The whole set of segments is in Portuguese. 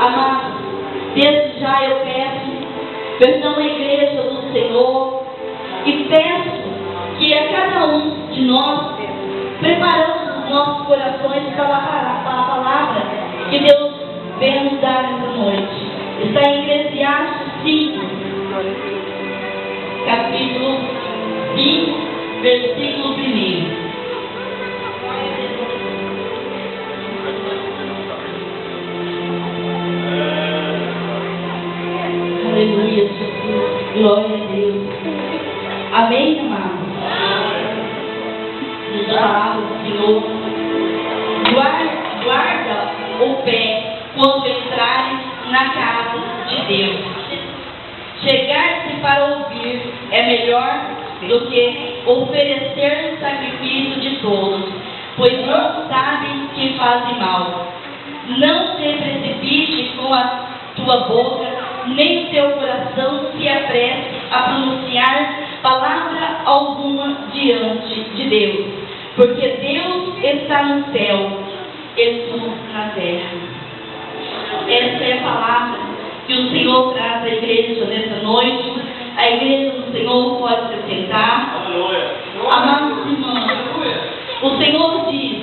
Amados, desde já eu peço perdão à igreja do Senhor e peço que a cada um de nós preparamos os nossos corações para a palavra que Deus vem nos dar esta noite. Está em Eclesiastes 5, capítulo 20, versículo 1. Aleluia, Jesus. Glória a Deus. Amém, amados? Nos palavras do Senhor. Guarda o pé quando entrares na casa de Deus. Chegar-se para ouvir é melhor do que oferecer um sacrifício de tolos, pois não sabem que fazem mal. Não se precipite com a tua boca, nem o teu coração se apresse a pronunciar palavra alguma diante de Deus, porque Deus está no céu e tu na terra. Essa é a palavra que o Senhor traz à igreja nessa noite. A igreja do Senhor pode se sentar. Amados irmãos, o Senhor diz: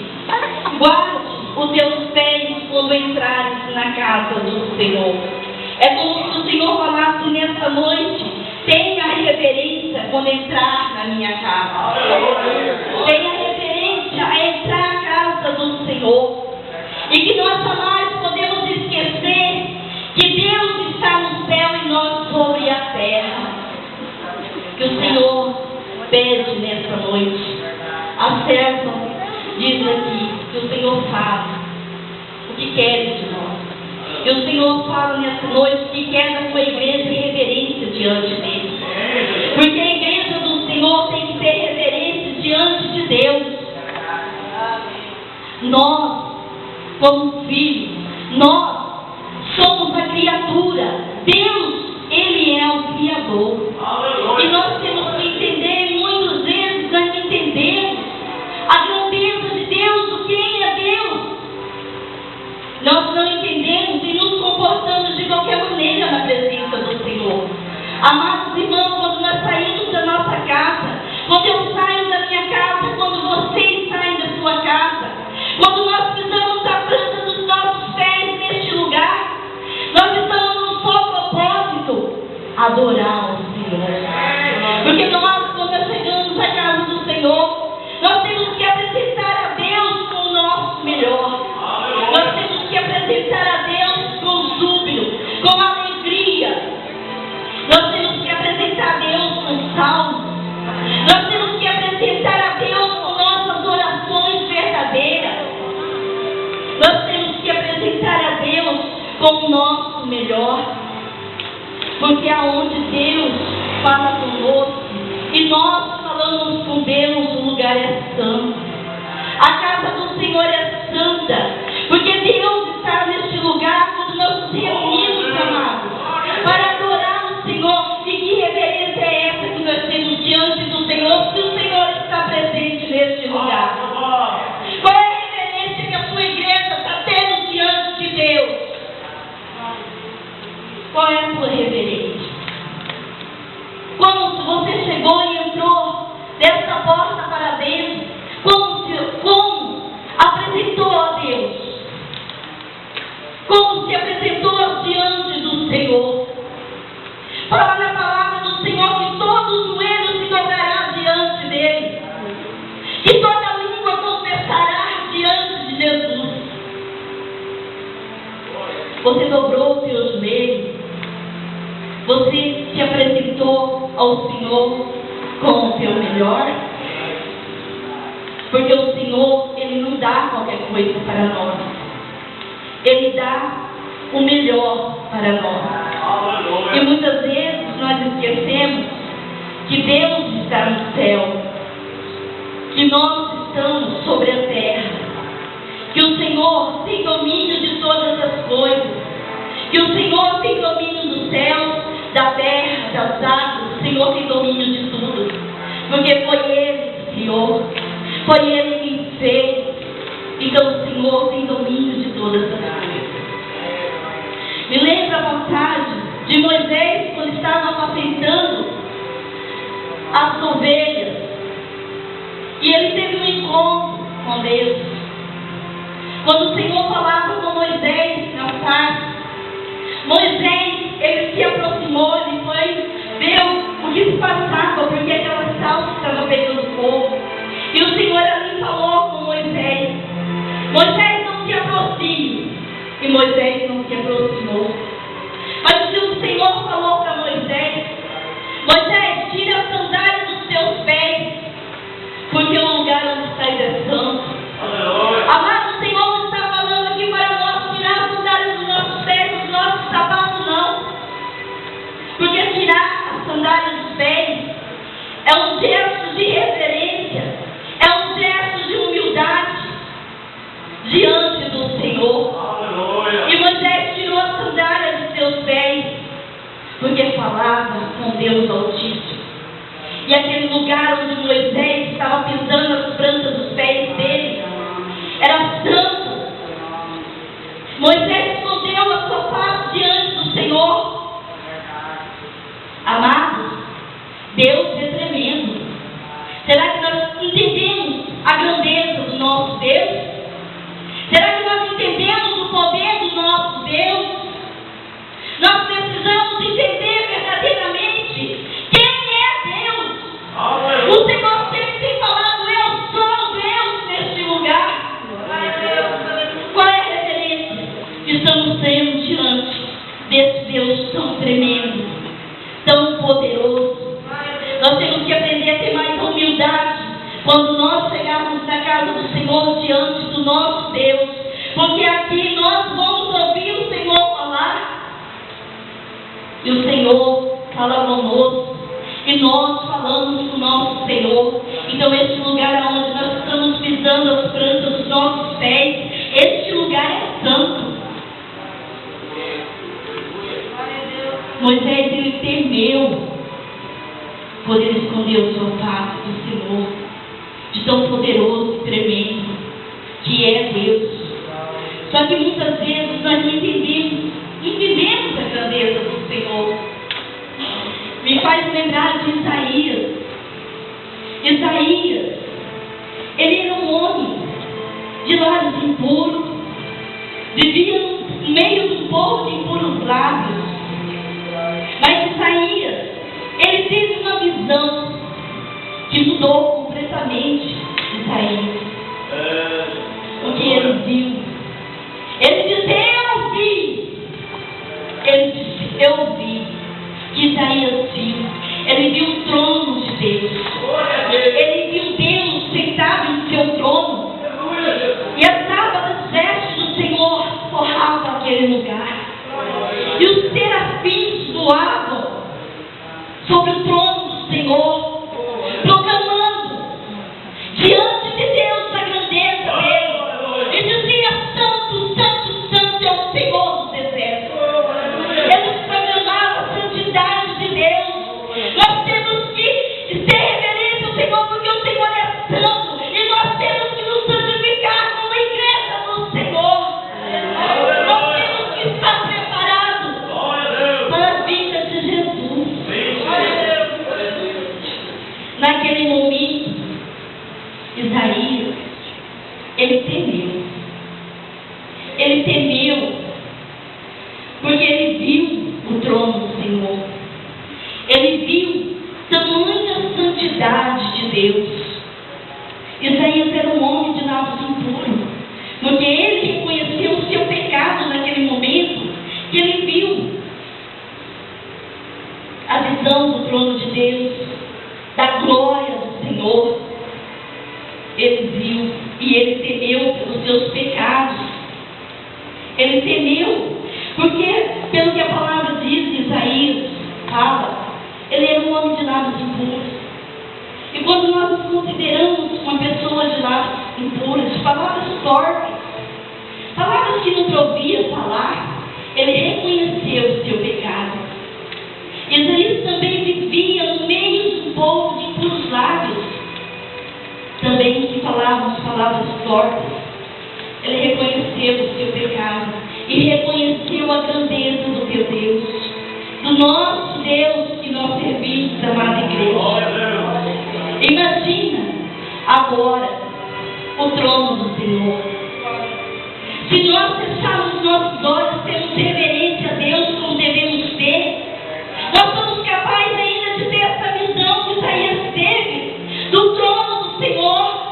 guarde os teus pés quando entrares na casa do Senhor. É como se o Senhor falasse nessa noite: tenha reverência quando entrar na minha casa. Tenha reverência a entrar na casa do Senhor. E que nós jamais podemos esquecer que Deus está no céu e nós sobre a terra. Que o Senhor pede nessa noite. A serva diz aqui que o Senhor fala o que quer de nós. Que o Senhor fala nessa noite que quer da sua igreja reverência diante dele. Porque a igreja do Senhor tem que ter reverência diante de Deus. Nós, como filhos, nós somos a criatura. Deus, Ele é o Criador. E nós temos que entender, e muitas vezes nós entendemos a grandeza de Deus, o quem é Deus. Nós não entendemos e nos comportamos de qualquer maneira na presença do Senhor. Amados irmãos, quando nós saímos da nossa casa, quando eu saio da minha casa, quando vocês saem da sua casa, quando nós pisamos a planta dos nossos pés neste lugar, nós estamos num só propósito: adorar o Senhor. Porque nós, quando nós chegamos à casa do Senhor, nós temos que apresentar a Deus com o nosso melhor. Nós temos que apresentar a Deus com júbilo, com alegria. Nós temos que apresentar a Deus com salmos. Nós temos que apresentar a Deus com nossas orações verdadeiras. Nós temos que apresentar a Deus com o nosso melhor. Porque aonde Deus fala conosco e nós falamos com Deus, o lugar é santo. A casa do Senhor é santa. Porque Deus está neste lugar quando nós nos reunimos, amados, para adorar o Senhor. E que reverência é essa que nós temos diante do Senhor, se o Senhor está presente neste lugar? Qual é a reverência que a sua igreja está tendo diante de Deus? Qual é a sua reverência? Quando você chegou e entrou dessa porta para dentro, como apresentou a Deus? Como se apresentou diante do Senhor? Fala na palavra do Senhor que todo joelho se dobrará diante dele, que toda língua confessará diante de Jesus. Você dobrou o seu joelho, você se apresentou ao Senhor com o seu melhor, porque o Senhor, Ele não dá qualquer coisa para nós, Ele dá o melhor para nós. E muitas vezes nós esquecemos que Deus está no céu, que nós estamos sobre a terra, que o Senhor tem domínio de todas as coisas, que o Senhor tem domínio dos céus, da terra, das águas. O Senhor tem domínio de tudo, porque foi Ele que criou, foi Ele que fez. 6. Então o Senhor tem domínio de todas as coisas. E quando nós chegamos diante do Senhor, nós temos que apresentar a Deus com o nosso melhor. Porque o Senhor, Ele não dá qualquer coisa para nós, Ele dá o melhor para nós. E muitas vezes nós esquecemos que Deus está no céu, que o Senhor tem domínio de todas as coisas, que o Senhor tem domínio de todas as coisas, porque foi Ele que criou, foi Ele que fez. Então o Senhor tem domínio de todas as coisas. a passagem de Moisés quando estava apacentando as ovelhas. E ele teve um encontro com Deus. Quando o Senhor falava com Moisés na sarça, Moisés, ele se aproximou, ele foi ver o que se passava, porque aquela salsa estava pegando fogo. E o Senhor ali falou com Moisés: Moisés, não se aproxime. E Moisés não se aproximou. Mas o Senhor falou para Moisés: Moisés, tira a sandália dos teus pés, porque o lugar onde estás é santo. Amado, o Senhor não está falando aqui para nós tirar a sandália dos nossos pés, dos nossos sapatos, não. Porque tirar a sandália dos pés é um gesto de reverência, é um gesto de humildade diante do Senhor. E Moisés tirou a sandália dos seus pés, porque falava com Deus Altíssimo. E aquele lugar onde Moisés estava pisando as plantas dos pés dele era santo. Moisés escondeu a sua face diante do Senhor. Amados, Deus é tremendo. Será que nós entendemos a grandeza do nosso Deus? Será que nós entendemos o poder do nosso Deus? Nós precisamos entender verdadeiramente quem é Deus. O Senhor sempre tem falado: eu sou Deus neste lugar. Qual é a referência que estamos tendo diante desse Deus tão tremendo, tão poderoso? Nós temos que aprender a ter mais humildade quando nós chegarmos na casa do Senhor, diante do nosso Deus, porque aqui nós vamos ouvir o Senhor falar, e o Senhor fala conosco, e nós falamos com o nosso Senhor. Então este lugar onde nós estamos pisando as plantas dos nossos pés, este lugar é santo. Moisés, ele temeu poder esconder o seu face do Senhor, de tão poderoso e tremendo que é Deus. Só que muitas vezes nós não entendemos a grandeza do Senhor. Me faz lembrar de Isaías. Isaías, ele era um homem de lábios impuros, vivia no meio do povo de impuros lábios. Mas Isaías, ele teve uma visão que mudou completamente Isaías. O que ele viu? Ele disse: eu vi. Ele disse: eu vi. Que Isaías viu. Ele viu o trono de Deus. Ele viu Deus sentado em seu trono. E as tábuas das vestes do Senhor forravam aquele lugar. E os serafins voavam sobre o trono do Senhor, proclamando diante de Deus a grandeza dele. E dizia: santo, santo, santo é o Senhor dos exércitos. Eles proclamavam a santidade de Deus. Nós temos que ter reverência ao Senhor, porque o Senhor é santo, e nós temos que nos santificar como igreja do Senhor. Nós temos que estar preparados para a vinda de Jesus. Naquele momento, Isaías, ele temeu. Ele temeu, porque ele viu o trono do Senhor. Ele viu tamanha santidade de Deus. Isaías era um homem de lábios impuros, porque ele reconheceu o seu pecado naquele momento, que ele viu a visão do trono de Deus, da glória do Senhor. Ele viu e ele temeu pelos seus pecados. Ele temeu, porque, pelo que a palavra diz, Isaías fala, ele era um homem de lábios impuros. E quando nós nos consideramos uma pessoa de lábios impuros, de palavras torpes, palavras que não provia falar, ele reconheceu o seu pecado. Isaías também vivia no meio de um povo de impuros lábios, também que falavam as palavras torpes. Ele reconheceu o seu pecado e reconheceu a grandeza do teu Deus. nosso Deus que nós servimos, amada igreja. Imagina agora o trono do Senhor. Se nós fecharmos nossos olhos, temos reverência a Deus como devemos ter, nós somos capazes ainda de ter essa visão que Isaías teve do trono do Senhor,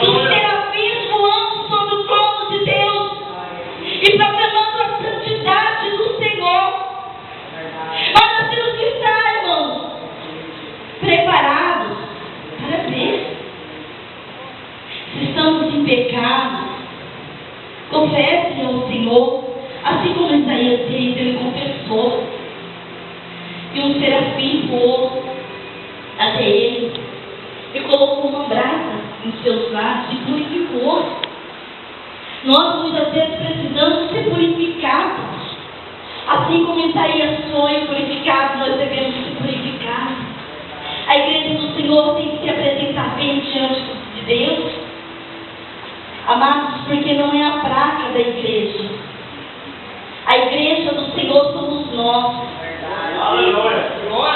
dos serafins voando sobre o trono de Deus e proclamando a santidade do Senhor. Mas nós temos que estar, irmãos, preparados para ver se estamos em pecado. Confessem ao Senhor, assim como Isaías fez, ele confessou. E um serafim voou até ele e colocou uma brasa em seus lábios e purificou. Nós muitas vezes precisamos ser purificados. Assim como Isaías foi purificado, nós devemos ser purificados. A igreja do Senhor tem que se apresentar bem diante de Deus. Amados, porque não é a praga da igreja. A igreja do Senhor somos nós.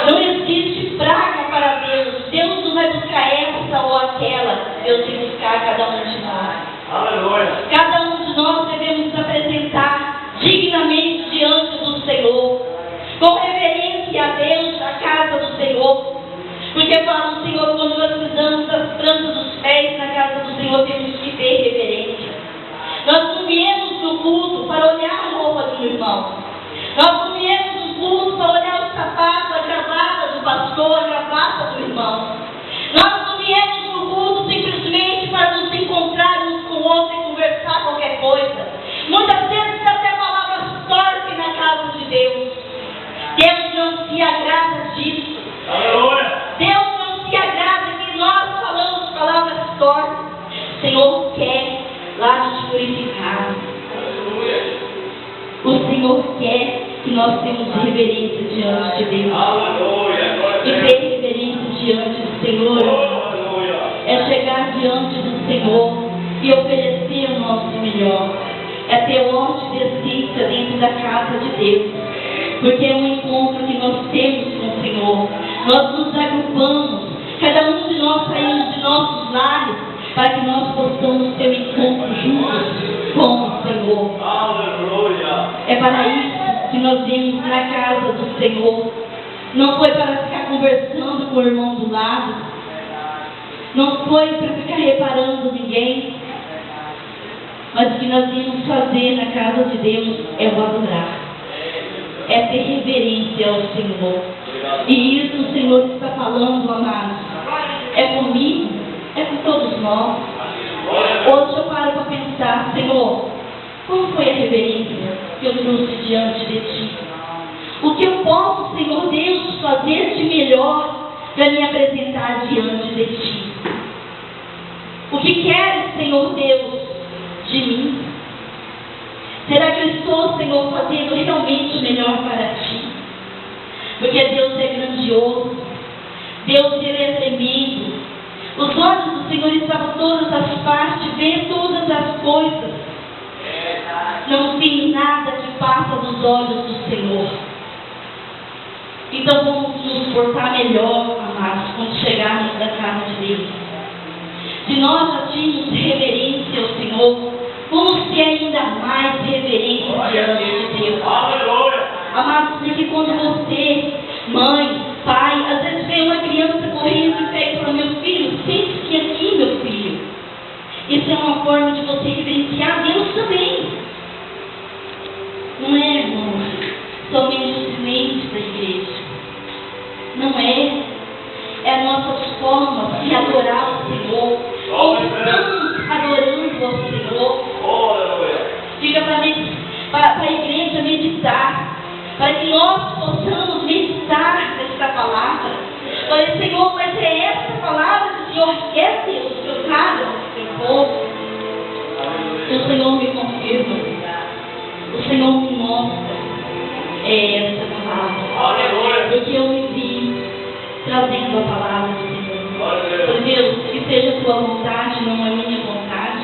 Não existe praga para Deus. Deus não vai buscar essa ou aquela. Deus tem que buscar cada um de nós. Cada um de nós devemos nos apresentar dignamente diante do Senhor, com reverência a Deus, a casa do Senhor. Porque fala o Senhor, quando nós pisamos as plantas dos pés na casa do Senhor, temos que ter reverência. Nós não viemos no culto para olhar a roupa do irmão. Nós não viemos no culto para olhar o sapato, a gravata do pastor, a gravata do irmão. Nós não viemos no culto simplesmente para nos encontrar uns com o outro e conversar qualquer coisa. Muitas vezes até palavras torpes na casa de Deus. Deus não se agrada disso. Deus não se agrada que nós falamos palavras torpes. O Senhor quer lá nos purificar. O Senhor quer que nós tenhamos reverência diante de Deus. E ter reverência diante do Senhor é chegar diante do Senhor e oferecer o nosso melhor. É ter ordem de decência dentro da casa de Deus. Porque é um encontro que nós temos com o Senhor. Nós nos agrupamos, cada um de nós saímos de nossos lares, para que nós possamos ter um encontro juntos com o Senhor. É para isso que nós viemos na casa do Senhor. Não foi para ficar conversando com o irmão do lado. Não foi para ficar reparando ninguém. Mas o que nós viemos fazer na casa de Deus é o adorar. É ter reverência ao Senhor. E isso o Senhor está falando, amados. É comigo, é com todos nós. Hoje eu paro para pensar, Senhor, como foi a reverência que eu trouxe diante de Ti? O que eu posso, Senhor Deus, fazer de melhor para me apresentar diante de Ti? O que queres, Senhor Deus, de mim? Será que eu estou, Senhor, fazendo realmente o melhor para Ti? Porque Deus é grandioso. Deus, Ele é tremendo. Os olhos do Senhor estavam todas as partes, vê todas as coisas. Não tem nada que passa dos olhos do Senhor. Então vamos nos portar melhor, amados, quando chegarmos da casa de Deus. Se nós já tínhamos reverência ao Senhor, vamos ter ainda mais reverência diante de Deus. Amados, porque quando você, mãe, pai, às vezes vem uma criança correndo e pega para meu filho, sente-se aqui, meu filho. Isso é uma forma de você reverenciar Deus também. Não é, irmão, somente o silêncio da igreja. Não é. É a nossa forma de adorar o Senhor. Ou estamos adorando ao Senhor. Fica para a igreja meditar. Para que nós possamos meditar nesta palavra. Olha, Senhor, mas é essa palavra que o Senhor quer, Deus, que eu traga ao seu povo. E o Senhor me confirma. O Senhor me mostra essa palavra. Porque eu me vi trazendo a palavra do Senhor. Por Deus, que seja a tua vontade, não a minha vontade.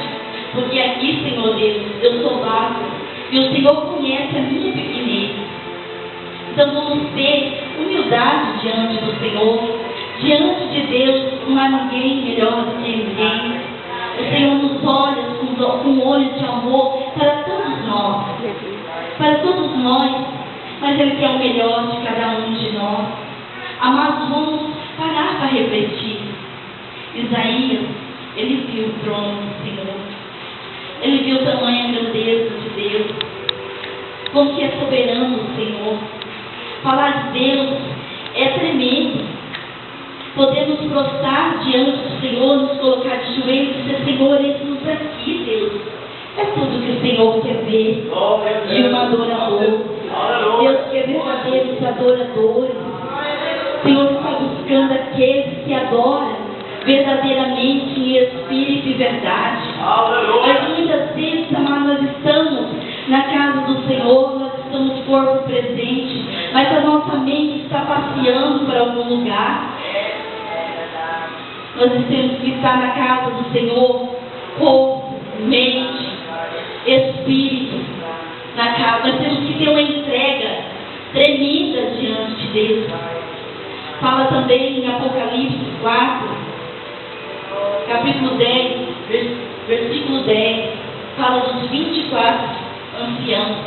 Porque aqui, Senhor Deus, eu sou vaso. E o Senhor conhece a minha pequenez. Então vamos ter humildade diante do Senhor. Diante de Deus não há ninguém melhor do que ninguém. O Senhor nos olha com olhos de amor para todos nós. Para todos nós. Mas Ele quer o melhor de cada um de nós. Amados, vamos parar para refletir. Isaías, ele viu o trono do Senhor. Ele viu o tamanho e grandeza de Deus. Como que é soberano o Senhor. Falar de Deus é tremendo. Podemos prostrar diante do Senhor, nos colocar de joelhos e dizer: Senhor, eis-nos aqui, Deus. É tudo que o Senhor quer ver de um adorador. Deus quer verdadeiros adoradores. O Senhor está buscando aqueles que adoram verdadeiramente em espírito e verdade. Mas muitas vezes, amados, nós estamos na casa do Senhor, nós estamos corpo presente, mas a nossa mente está passeando para algum lugar. Nós temos que estar na casa do Senhor, corpo, mente, espírito, na casa. Nós temos que ter uma entrega tremenda diante de Deus. Fala também em Apocalipse 4, capítulo 10, versículo 10, fala dos 24 anciãos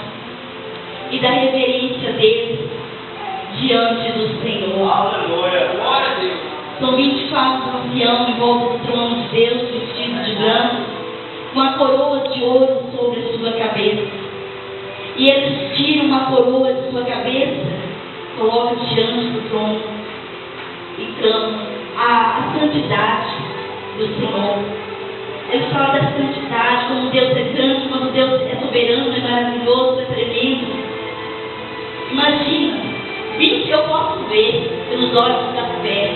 e da reverência deles diante do Senhor. Aleluia, glória a Deus. São 24 anciãos em volta do trono de Deus, vestidos de branco, com uma coroa de ouro sobre a sua cabeça. E eles tiram uma coroa de sua cabeça, colocam diante do trono e clamam a santidade do Senhor. Eles falam da santidade, como Deus é grande, como Deus é soberano, é maravilhoso, é tremendo. Imagina, eu posso ver pelos olhos da fé.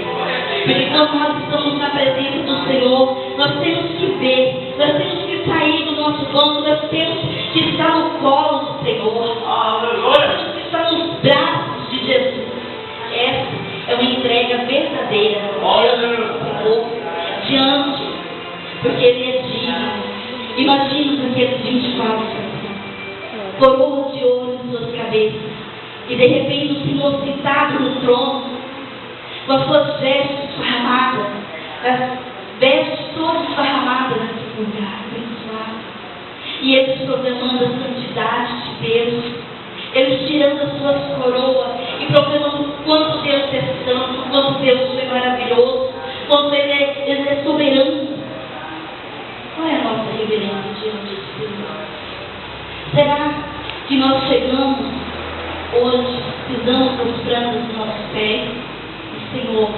Porque quando nós estamos na presença do Senhor, nós temos que ver, nós temos que sair do nosso banco, nós temos que estar no colo do Senhor. Nós temos que estar nos braços de Jesus. Essa é uma entrega verdadeira do Senhor diante, porque Ele é digno. Imagina aqueles 24 coroas de ouro em suas cabeças, e de repente o Senhor sentado no trono, com as suas vestes esparramadas, as vestes todas esparramadas nesse lugar abençoado, e eles proclamando a santidade de Deus, eles tirando as suas coroas e proclamando quanto Deus é santo, quanto Deus é maravilhoso, quanto Ele é soberano. Qual é a nossa reverência diante do Senhor? Será que nós chegamos hoje, pisamos prostrando os nossos pés? Senhor,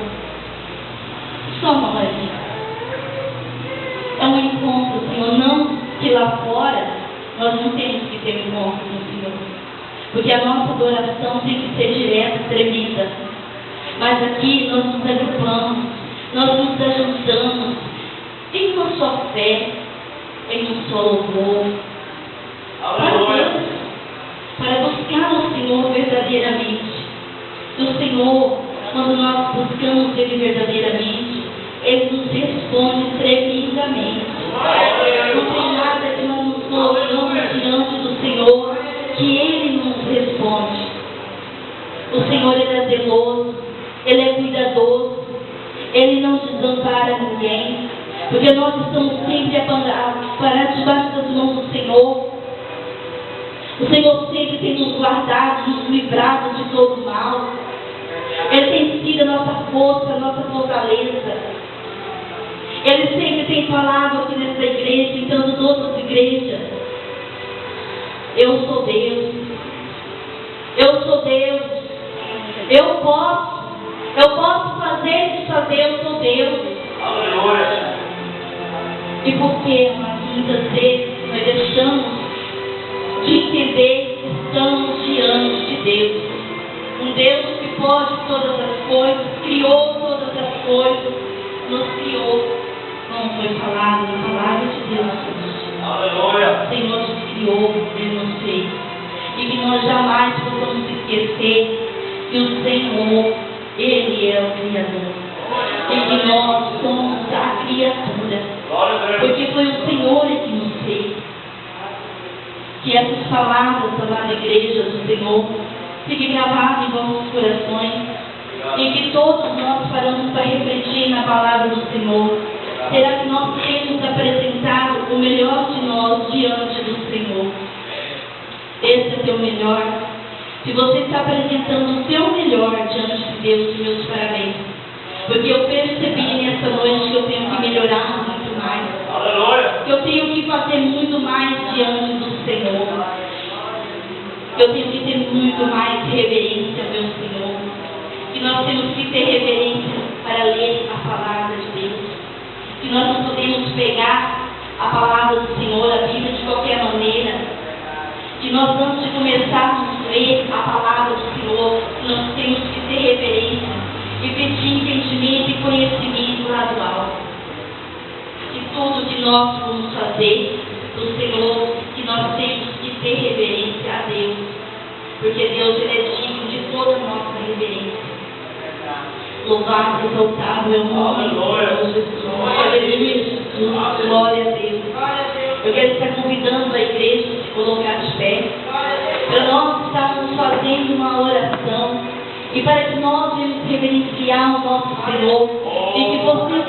só uma magia. É um encontro, Senhor, não que lá fora nós não temos que ter um encontro com o Senhor, porque a nossa adoração tem que ser direta, tremenda. Mas aqui nós nos agrupamos, nós nos ajuntamos em uma só fé, em um só louvor, para buscar o Senhor verdadeiramente. O Senhor, quando nós buscamos Ele verdadeiramente, Ele nos responde tremendamente. Não tem nada que nós nos colocamos diante do Senhor que Ele nos responde. O Senhor, Ele é zeloso, Ele é cuidadoso, Ele não desampara ninguém, porque nós estamos sempre parados debaixo das mãos do Senhor. O Senhor sempre tem nos guardado, nos livrado de todo mal. Ele tem sido a nossa força, a nossa fortaleza. Ele sempre tem falado aqui nessa igreja, em tantas outras igrejas: eu sou Deus. Eu sou Deus. Eu posso fazer e desfazer, eu sou Deus. Aleluia. E por que, muitas vezes, nós deixamos de entender que estamos diante de Deus? Um Deus que pode todas as coisas, criou todas as coisas, nos criou, como foi falado na palavra de Deus hoje. Aleluia. O Senhor nos criou, Ele nos fez. E que nós jamais possamos esquecer que o Senhor, Ele é o Criador. E que nós somos a criatura. Porque foi o Senhor que nos fez. Que essas palavras da igreja do Senhor fique gravado em vossos corações e que todos nós paramos para refletir na palavra do Senhor. Será que nós temos apresentado o melhor de nós diante do Senhor? Esse é o teu melhor. Se você está apresentando o teu melhor diante de Deus, meus parabéns. Porque eu percebi nessa noite que eu tenho que melhorar muito mais. Aleluia. Que eu tenho que fazer muito mais diante do Senhor. Eu tenho que ter muito mais reverência ao meu Senhor. Que nós temos que ter reverência para ler a palavra de Deus. Que nós não podemos pegar a palavra do Senhor, a Bíblia, de qualquer maneira. Que nós, antes de começarmos a ler a palavra do Senhor, nós temos que ter reverência e pedir entendimento e conhecimento lá do alto. Que tudo que nós vamos fazer do Senhor, que nós temos que ter reverência a Deus. Porque Deus, Ele é digno de toda a nossa reverência. Louvado e exaltado é o nome de Jesus. Aleluia, Jesus. Glória a Deus. Eu quero estar convidando a igreja a se colocar de pé, para nós estarmos fazendo uma oração e para que nós venhamos reverenciar o nosso Senhor e que você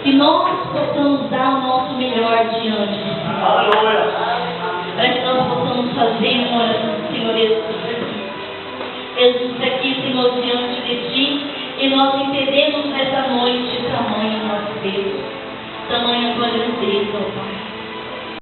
que nós possamos dar o nosso melhor diante do Senhor. Para que nós possamos fazer uma oração, Senhor Jesus, aqui, Senhor, diante de Ti, e nós entendemos nessa noite tamanho nosso Deus, tamanho a tua grandeza, ó Pai.